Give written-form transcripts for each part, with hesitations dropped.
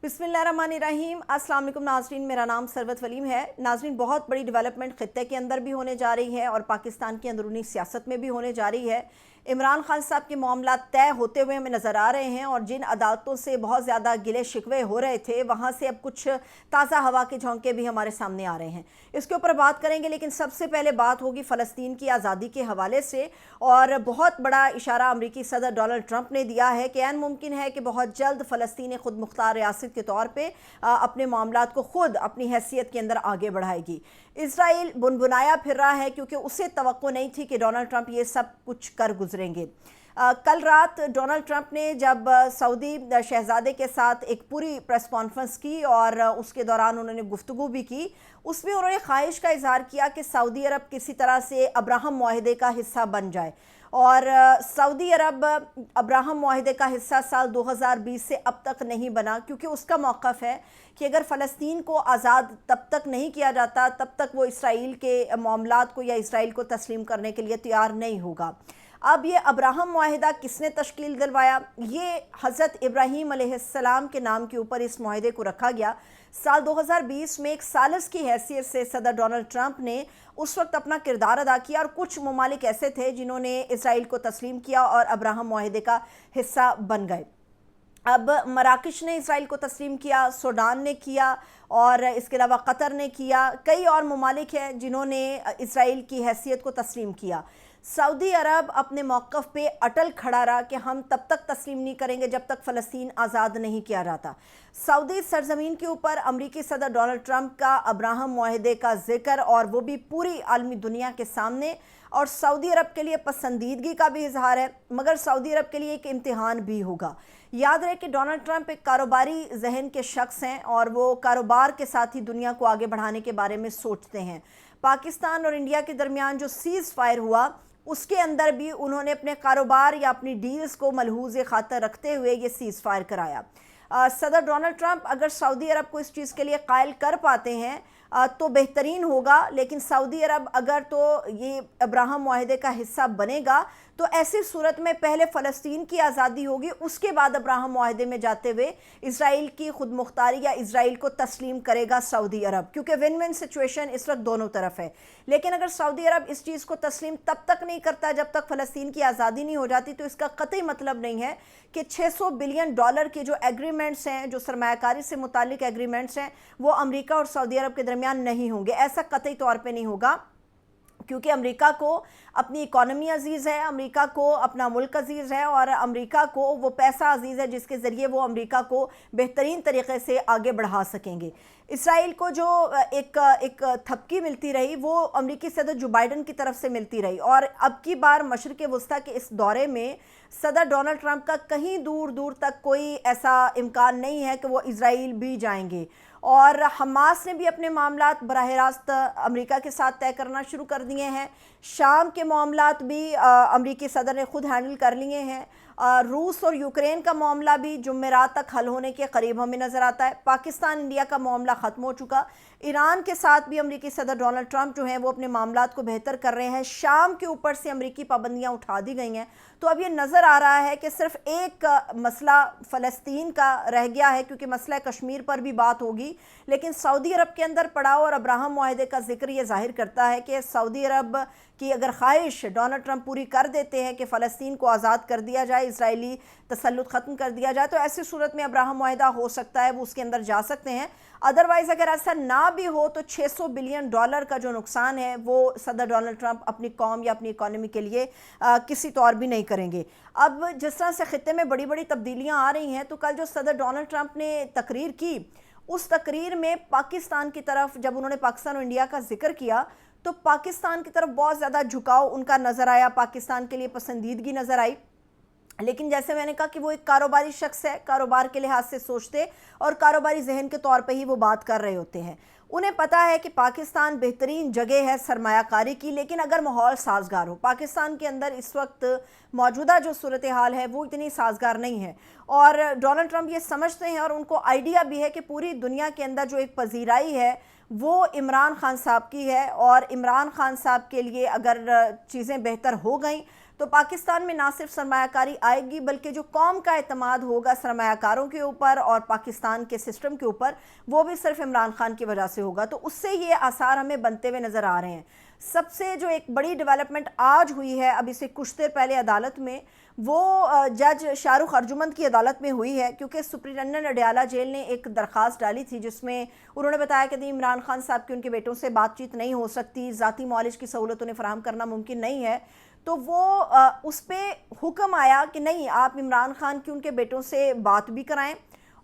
बिस्मिल्लाहिर्रहमानिर्रहीम। अस्सलाम वालेकुम नाज़रीन, मेरा नाम सरवत वलीम है। नाज़रीन, बहुत बड़ी डेवलपमेंट ख़ित्ते के अंदर भी होने जा रही है और पाकिस्तान की अंदरूनी सियासत में भी होने जा रही है। इमरान खान साहब के मामला तय होते हुए हमें नज़र आ रहे हैं और जिन अदालतों से बहुत ज़्यादा गिले शिकवे हो रहे थे वहाँ से अब कुछ ताज़ा हवा के झोंके भी हमारे सामने आ रहे हैं। इसके ऊपर बात करेंगे, लेकिन सबसे पहले बात होगी फ़लस्तीन की आज़ादी के हवाले से। और बहुत बड़ा इशारा अमरीकी सदर डोनाल्ड ट्रंप ने दिया है कि ऐन मुमकिन है कि बहुत जल्द फ़लस्तीन खुद मुख्तार रियासत के तौर पे अपने मामलात को खुद अपनी हैसियत के अंदर आगे बढ़ाएगी। इजराइल बुनबुनाया फिर रहा है क्योंकि उसे तवक्को नहीं थी कि डोनाल्ड ट्रंप ये सब कुछ कर गुजरेंगे। कल रात डोनाल्ड ट्रंप ने जब सऊदी शहजादे के साथ एक पूरी प्रेस कॉन्फ्रेंस की और उसके दौरान उन्होंने गुफ्तगू भी की, उसमें उन्होंने ख्वाहिश का इजहार किया कि सऊदी अरब किसी तरह से अब्राहम मुआहिदे का हिस्सा बन जाए। और सऊदी अरब अब्राहम मुआहिदे का हिस्सा साल 2020 से अब तक नहीं बना क्योंकि उसका मौक़िफ़ है कि अगर फ़लस्तीन को आज़ाद तब तक नहीं किया जाता तब तक वो इसराइल के मामलात को या इसराइल को तस्लीम करने के लिए तैयार नहीं होगा। अब ये अब्राहम मुआहिदा किसने तश्कील दिलवाया? ये हज़रत इब्राहीम अलैहिस्सलाम के नाम के ऊपर इस मुआहिदे को रखा गया। साल 2020 में एक सालिस की हैसियत से सदर डोनाल्ड ट्रंप ने उस वक्त अपना किरदार अदा किया और कुछ ममालिक ऐसे थे जिन्होंने इसराइल को तस्लीम किया और अब्राहम मुआहिदे का हिस्सा बन गए। अब मराकश ने इसराइल को तस्लीम किया, सूडान ने किया और इसके अलावा कतर ने किया। कई और ममालिक हैं जिन्होंने इसराइल की हैसियत को तस्लीम किया। सऊदी अरब अपने मौक़िफ़ पे अटल खड़ा रहा कि हम तब तक तस्लीम नहीं करेंगे जब तक फ़लस्तीन आज़ाद नहीं किया जाता। सऊदी सरज़मीन के ऊपर अमरीकी सदर डोनाल्ड ट्रंप का अब्राहम मुआहिदे का ज़िक्र, और वो भी पूरी आलमी दुनिया के सामने, और सऊदी अरब के लिए पसंदीदगी का भी इजहार है, मगर सऊदी अरब के लिए एक इम्तिहान भी होगा। याद रहे कि डोनाल्ड ट्रंप एक कारोबारी जहन के शख्स हैं और वो कारोबार के साथ ही दुनिया को आगे बढ़ाने के बारे में सोचते हैं। पाकिस्तान और इंडिया के दरमियान जो सीज़ फायर हुआ उसके अंदर भी उन्होंने अपने कारोबार या अपनी डील्स को मलहूज़ खातर रखते हुए ये सीज़ फायर कराया। सदर डोनाल्ड ट्रंप अगर सऊदी अरब को इस चीज़ के लिए कायल कर पाते हैं तो बेहतरीन होगा, लेकिन सऊदी अरब अगर तो ये अब्राहम मुआहिदे का हिस्सा बनेगा तो ऐसी सूरत में पहले फ़लस्तीन की आज़ादी होगी, उसके बाद अब्राहम मुआहिदे में जाते हुए इसराइल की खुद मुख्तारी या इसराइल को तस्लीम करेगा सऊदी अरब, क्योंकि विन विन सिचुएशन इस वक्त दोनों तरफ है। लेकिन अगर सऊदी अरब इस चीज़ को तस्लीम तब तक नहीं करता जब तक फ़लस्तीन की आज़ादी नहीं हो जाती, तो इसका कतई मतलब नहीं है कि $600 बिलियन के जो एग्रीमेंट्स हैं, जो सरमायाकारी से मुतालिक एग्रीमेंट्स हैं, वो अमरीका और सऊदी अरब के दरमियान नहीं होंगे। ऐसा कतई तौर पर नहीं होगा, क्योंकि अमेरिका को अपनी इकॉनमी अजीज़ है, अमेरिका को अपना मुल्क अजीज़ है और अमेरिका को वो पैसा अजीज़ है जिसके ज़रिए वो अमेरिका को बेहतरीन तरीक़े से आगे बढ़ा सकेंगे। इसराइल को जो एक थपकी मिलती रही वो अमेरिकी सदर जो बाइडन की तरफ से मिलती रही, और अब की बार मशरिक़ वस्ता के इस दौरे में सदर डोनाल्ड ट्रंप का कहीं दूर दूर तक कोई ऐसा इम्कान नहीं है कि वो इसराइल भी जाएंगे। और हमास ने भी अपने मामलात बराह रास्त अमेरिका के साथ तय करना शुरू कर दिए हैं। शाम के मामलात भी अमेरिकी सदर ने खुद हैंडल कर लिए हैं। रूस और यूक्रेन का मामला भी जुमेरात तक हल होने के करीब हमें नज़र आता है। पाकिस्तान इंडिया का मामला ख़त्म हो चुका। ईरान के साथ भी अमेरिकी सदर डोनाल्ड ट्रंप जो हैं वो अपने मामलात को बेहतर कर रहे हैं। शाम के ऊपर से अमेरिकी पाबंदियाँ उठा दी गई हैं। तो अब ये नज़र आ रहा है कि सिर्फ एक मसला फ़लस्तीन का रह गया है, क्योंकि मसला कश्मीर पर भी बात होगी, लेकिन सऊदी अरब के अंदर पड़ाव और अब्राहम मुआहिदे का जिक्र ये जाहिर करता है कि सऊदी अरब की अगर ख्वाहिश डोनाल्ड ट्रंप पूरी कर देते हैं कि फ़लस्तीन को आज़ाद कर दिया जाए, इसराइली तसल्लुत ख़त्म कर दिया जाए, तो ऐसी सूरत में अब्राहम मुआहिदा हो सकता है, वो उसके अंदर जा सकते हैं। अदरवाइज़ अगर ऐसा ना भी हो तो $600 बिलियन का जो नुकसान है वो सदर डोनाल्ड ट्रंप अपनी कौम या अपनी इकॉनमी के लिए किसी तौर भी नहीं करेंगे। अब जिस तरह से ख़ित्ते में बड़ी बड़ी तब्दीलियाँ आ रही हैं, तो कल जो सदर डोनाल्ड ट्रंप ने तकरीर की, उस तकरीर में पाकिस्तान की तरफ जब उन्होंने पाकिस्तान और इंडिया का जिक्र किया तो पाकिस्तान की तरफ बहुत ज़्यादा झुकाव उनका नज़र आया, पाकिस्तान के लिए पसंदीदगी नज़र आई। लेकिन जैसे मैंने कहा कि वो एक कारोबारी शख्स है, कारोबार के लिहाज से सोचते और कारोबारी जहन के तौर पे ही वो बात कर रहे होते हैं। उन्हें पता है कि पाकिस्तान बेहतरीन जगह है सरमायाकारी की, लेकिन अगर माहौल साजगार हो, पाकिस्तान के अंदर इस वक्त मौजूदा जो सूरत हाल है वो इतनी साजगार नहीं है। और डोनाल्ड ट्रंप ये समझते हैं और उनको आइडिया भी है कि पूरी दुनिया के अंदर जो एक पजीराई है वो इमरान खान साहब की है, और इमरान खान साहब के लिए अगर चीज़ें बेहतर हो गई تو پاکستان میں نہ صرف سرمایہ کاری آئے گی بلکہ جو قوم کا اعتماد ہوگا سرمایہ کاروں کے اوپر اور پاکستان کے سسٹم کے اوپر وہ بھی صرف عمران خان کی وجہ سے ہوگا. تو اس سے یہ آثار ہمیں بنتے ہوئے نظر آ رہے ہیں. سب سے جو ایک بڑی ڈیولپمنٹ آج ہوئی ہے اب اسے کچھ دیر پہلے عدالت میں وہ جج شاہ رخ ارجمند کی عدالت میں ہوئی ہے کیونکہ سپرنٹنڈنٹ اڈیالہ جیل نے ایک درخواست ڈالی تھی جس میں انہوں نے بتایا کہ عمران خان صاحب کی ان کے بیٹوں سے بات چیت نہیں ہو سکتی, ذاتی معالج کی سہولت انہیں فراہم کرنا ممکن نہیں ہے. تو وہ اس پہ حکم آیا کہ نہیں, آپ عمران خان کی ان کے بیٹوں سے بات بھی کرائیں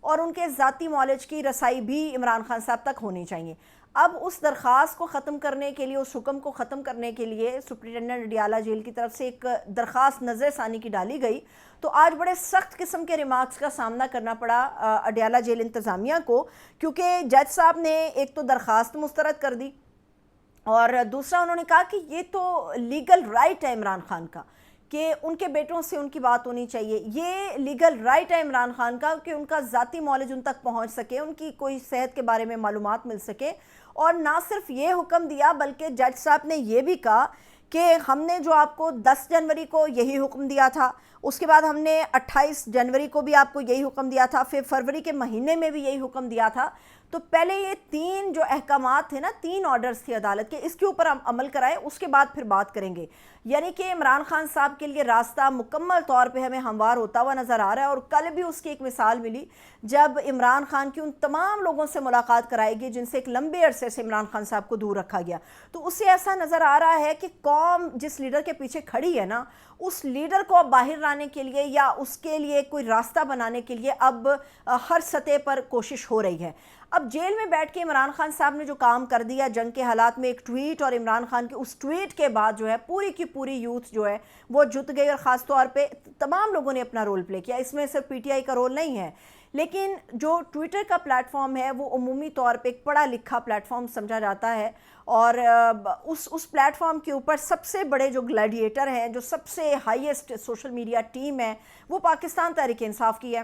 اور ان کے ذاتی معالج کی رسائی بھی عمران خان صاحب تک ہونی چاہیے. اب اس درخواست کو ختم کرنے کے لیے, اس حکم کو ختم کرنے کے لیے سپرنٹنڈنٹ اڈیالہ جیل کی طرف سے ایک درخواست نظر ثانی کی ڈالی گئی. تو آج بڑے سخت قسم کے ریمارکس کا سامنا کرنا پڑا اڈیالہ جیل انتظامیہ کو, کیونکہ جج صاحب نے ایک تو درخواست مسترد کر دی اور دوسرا انہوں نے کہا کہ یہ تو لیگل رائٹ ہے عمران خان کا کہ ان کے بیٹوں سے ان کی بات ہونی چاہیے. یہ لیگل رائٹ ہے عمران خان کا کہ ان کا ذاتی معالج ان تک پہنچ سکے, ان کی کوئی صحت کے بارے میں معلومات مل سکے. اور نہ صرف یہ حکم دیا بلکہ جج صاحب نے یہ بھی کہا کہ ہم نے جو آپ کو 10 جنوری کو یہی حکم دیا تھا, اس کے بعد ہم نے 28 جنوری کو بھی آپ کو یہی حکم دیا تھا, پھر فروری کے مہینے میں بھی یہی حکم دیا تھا. تو پہلے یہ 3 جو احکامات تھے نا, 3 آرڈرز تھے عدالت کے, اس کے اوپر ہم عمل کرائیں, اس کے بعد پھر بات کریں گے. یعنی کہ عمران خان صاحب کے لیے راستہ مکمل طور پہ ہمیں ہموار ہوتا ہوا نظر آ رہا ہے. اور کل بھی اس کی ایک مثال ملی جب عمران خان کی ان تمام لوگوں سے ملاقات کرائی گئی جن سے ایک لمبے عرصے سے عمران خان صاحب کو دور رکھا گیا. تو اس سے ایسا نظر آ رہا ہے کہ قوم جس لیڈر کے پیچھے کھڑی ہے نا, اس لیڈر کو اب باہر لانے کے لیے یا اس کے لیے کوئی راستہ بنانے کے لیے اب ہر سطح پر کوشش ہو رہی ہے. اب جیل میں بیٹھ کے عمران خان صاحب نے جو کام کر دیا جنگ کے حالات میں, ایک ٹویٹ اور عمران خان کے اس ٹویٹ کے بعد جو ہے پوری کی پوری یوتھ جو ہے وہ جت گئی, اور خاص طور پہ تمام لوگوں نے اپنا رول پلے کیا. اس میں صرف پی ٹی آئی کا رول نہیں ہے, لیکن جو ٹویٹر کا پلیٹ فارم ہے وہ عمومی طور پہ ایک پڑھا لکھا پلیٹ فارم سمجھا جاتا ہے. اور اس پلیٹ فارم کے اوپر سب سے بڑے جو گلیڈیٹر ہیں, جو سب سے ہائیسٹ سوشل میڈیا ٹیم ہے, وہ پاکستان تحریک انصاف کی ہے.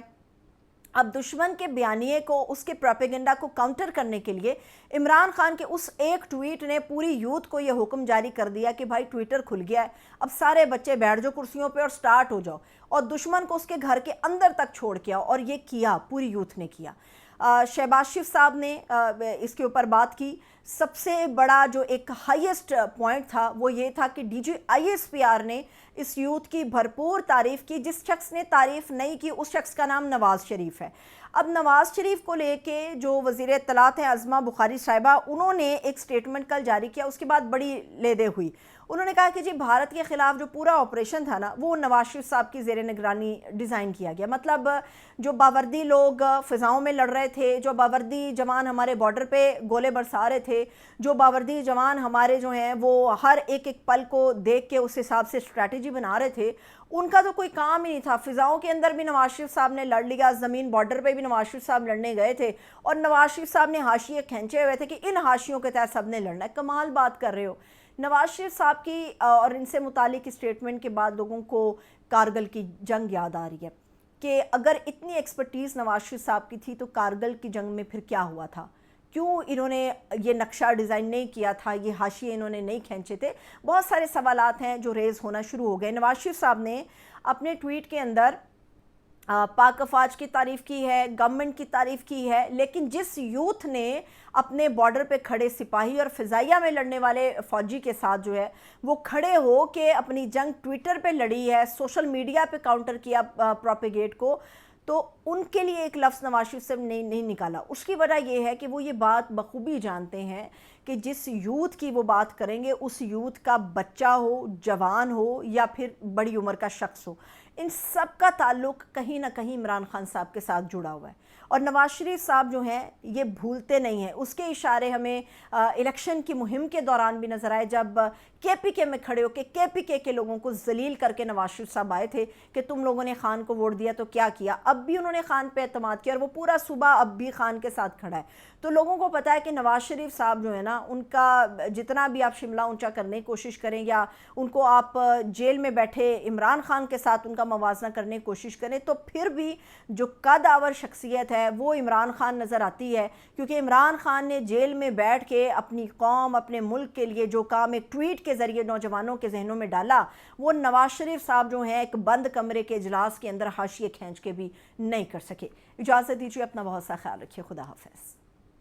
اب دشمن کے بیانیے کو, اس کے پروپیگنڈا کو کاؤنٹر کرنے کے لیے عمران خان کے اس ایک ٹویٹ نے پوری یوتھ کو یہ حکم جاری کر دیا کہ بھائی ٹویٹر کھل گیا ہے, اب سارے بچے بیٹھ جاؤ کرسیوں پہ اور سٹارٹ ہو جاؤ, اور دشمن کو اس کے گھر کے اندر تک چھوڑ کے آؤ. اور یہ کیا, پوری یوتھ نے کیا. شہباز شریف صاحب نے اس کے اوپر بات کی. سب سے بڑا جو ایک ہائیسٹ پوائنٹ تھا وہ یہ تھا کہ D G I S P R نے اس یوتھ کی بھرپور تعریف کی. جس شخص نے تعریف نہیں کی اس شخص کا نام نواز شریف ہے. اب نواز شریف کو لے کے جو وزیر اطلاعات ہیں عظمہ بخاری صاحبہ, انہوں نے ایک سٹیٹمنٹ کل جاری کیا, اس کے بعد بڑی لیدے ہوئی. انہوں نے کہا کہ جی بھارت کے خلاف جو پورا آپریشن تھا نا وہ نواز شریف صاحب کی زیر نگرانی ڈیزائن کیا گیا. مطلب جو باوردی لوگ فضاؤں میں لڑ رہے تھے, جو باوردی جوان ہمارے بارڈر پہ گولے برسا رہے تھے, جو باوردی جوان ہمارے جو ہیں وہ ہر ایک پل کو دیکھ کے اس حساب سے اسٹریٹجی بنا رہے تھے, ان کا تو کوئی کام ہی نہیں تھا. فضاؤں کے اندر بھی نواز شریف صاحب نے لڑ لیا, زمین بارڈر پہ بھی نواز شریف صاحب لڑنے گئے تھے, اور نواز شریف صاحب نے حاشیے کھینچے ہوئے تھے کہ ان حاشیوں کے تحت سب نے لڑنا ہے. کمال بات کر رہے ہو. نواز شریف صاحب کی اور ان سے متعلق اسٹیٹمنٹ کے بعد لوگوں کو کارگل کی جنگ یاد آ رہی ہے کہ اگر اتنی ایکسپرٹیز نواز شریف صاحب کی تھی تو کارگل کی جنگ میں پھر کیا ہوا تھا, کیوں انہوں نے یہ نقشہ ڈیزائن نہیں کیا تھا, یہ حاشیے انہوں نے نہیں کھینچے تھے. بہت سارے سوالات ہیں جو ریز ہونا شروع ہو گئے. نواز شریف صاحب نے اپنے ٹویٹ کے اندر پاک افواج کی تعریف کی ہے, گورنمنٹ کی تعریف کی ہے, لیکن جس یوتھ نے اپنے بارڈر پہ کھڑے سپاہی اور فضائیہ میں لڑنے والے فوجی کے ساتھ جو ہے وہ کھڑے ہو کے اپنی جنگ ٹویٹر پہ لڑی ہے, سوشل میڈیا پہ کاؤنٹر کیا پروپیگیٹ کو, تو ان کے لیے ایک لفظ نواز شریف سے نہیں نکالا. اس کی وجہ یہ ہے کہ وہ یہ بات بخوبی جانتے ہیں کہ جس یوتھ کی وہ بات کریں گے اس یوتھ کا بچہ ہو, جوان ہو یا پھر بڑی عمر کا شخص ہو, ان سب کا تعلق کہیں نہ کہیں عمران خان صاحب کے ساتھ جڑا ہوا ہے. اور نواز شریف صاحب جو ہیں یہ بھولتے نہیں ہیں. اس کے اشارے ہمیں الیکشن کی مہم کے دوران بھی نظر آئے جب کے پی کے میں کھڑے ہو کے کے پی کے لوگوں کو ذلیل کر کے نواز شریف صاحب آئے تھے کہ تم لوگوں نے خان کو ووٹ دیا تو کیا کیا. اب بھی انہوں نے خان پہ اعتماد کیا اور وہ پورا صوبہ اب بھی خان کے ساتھ کھڑا ہے. تو لوگوں کو پتہ ہے کہ نواز شریف صاحب جو ہے نا, ان کا جتنا بھی آپ شملہ اونچا کرنے کی کوشش کریں یا ان کو آپ جیل میں بیٹھے عمران خان کے ساتھ ان کا موازنہ کرنے کی کوشش کریں تو پھر بھی جو قد آور شخصیت ہے وہ عمران خان نظر آتی ہے، کیونکہ عمران خان نے جیل میں بیٹھ کے اپنی قوم، اپنے ملک کے لیے جو کام ایک ٹویٹ کے ذریعے نوجوانوں کے ذہنوں میں ڈالا، وہ نواز شریف صاحب جو ہیں ایک بند کمرے کے اجلاس کے اندر حاشیے کھینچ کے بھی نہیں کر سکے۔ اجازت دیجیے، اپنا بہت سا خیال رکھیے، خدا حافظ۔